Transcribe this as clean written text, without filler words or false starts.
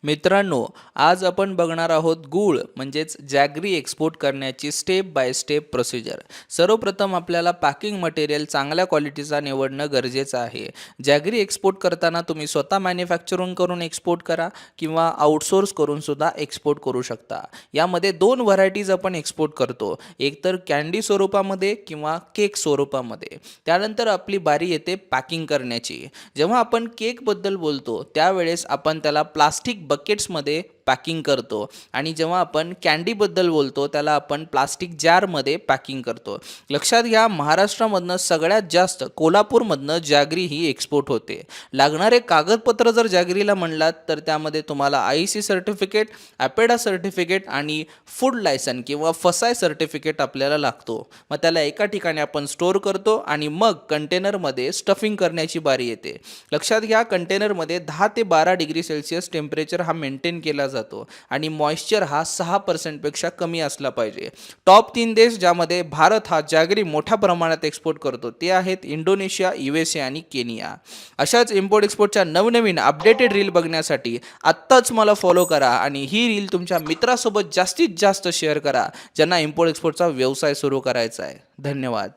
मित्रांनो, आज आपण बघणार आहोत गूळ म्हणजेच जॅगरी एक्सपोर्ट करण्याची स्टेप बाय स्टेप प्रोसिजर. सर्वप्रथम आपल्याला पॅकिंग मटेरियल चांगल्या क्वालिटीचा निवडणं गरजेचं आहे. जॅगरी एक्सपोर्ट करताना तुम्ही स्वतः मॅन्युफॅक्चरिंग करून एक्सपोर्ट करा किंवा आउटसोर्स करून सुद्धा एक्सपोर्ट करू शकता. यामध्ये दोन व्हरायटीज आपण एक्सपोर्ट करतो, एक तर कॅन्डी स्वरूपामध्ये किंवा केक स्वरूपामध्ये. त्यानंतर आपली बारी येते पॅकिंग करण्याची. जेव्हा आपण केकबद्दल बोलतो त्यावेळेस आपण त्याला प्लास्टिक बकेट्समध्ये पॅकिंग करतो आणि जेव्हा आपण कॅन्डीबद्दल बोलतो त्याला आपण प्लास्टिक जारमध्ये पॅकिंग करतो. लक्षात घ्या, महाराष्ट्रामधनं सगळ्यात जास्त कोल्हापूरमधनं जॅगरी ही एक्सपोर्ट होते. लागणारे कागदपत्र जर जॅगरीला म्हणलात तर त्यामध्ये तुम्हाला IC सर्टिफिकेट, ॲपेडा सर्टिफिकेट आणि फूड लायसन किंवा फसाय सर्टिफिकेट आपल्याला लागतो. मग त्याला एका ठिकाणी आपण स्टोअर करतो आणि मग कंटेनरमध्ये स्टफिंग करण्याची बारी येते. लक्षात घ्या, कंटेनरमध्ये 10 ते 12 डिग्री सेल्सिअस टेम्परेचर हा मेंटेन केला जातो आणि मॉइश्चर हा 6% पेक्षा कमी असला पाहिजे. टॉप 3 देश ज्यामध्ये भारत हा जॅगरी मोठ्या प्रमाणात एक्सपोर्ट करतो ते आहेत इंडोनेशिया, USA आणि केनिया. अशाच इम्पोर्ट एक्सपोर्टच्या नवनवीन अपडेटेड रील बघण्यासाठी आत्ताच मला फॉलो करा आणि ही रील तुमच्या मित्रासोबत जास्तीत जास्त शेअर करा ज्यांना इम्पोर्ट एक्सपोर्टचा व्यवसाय सुरू करायचा आहे. धन्यवाद.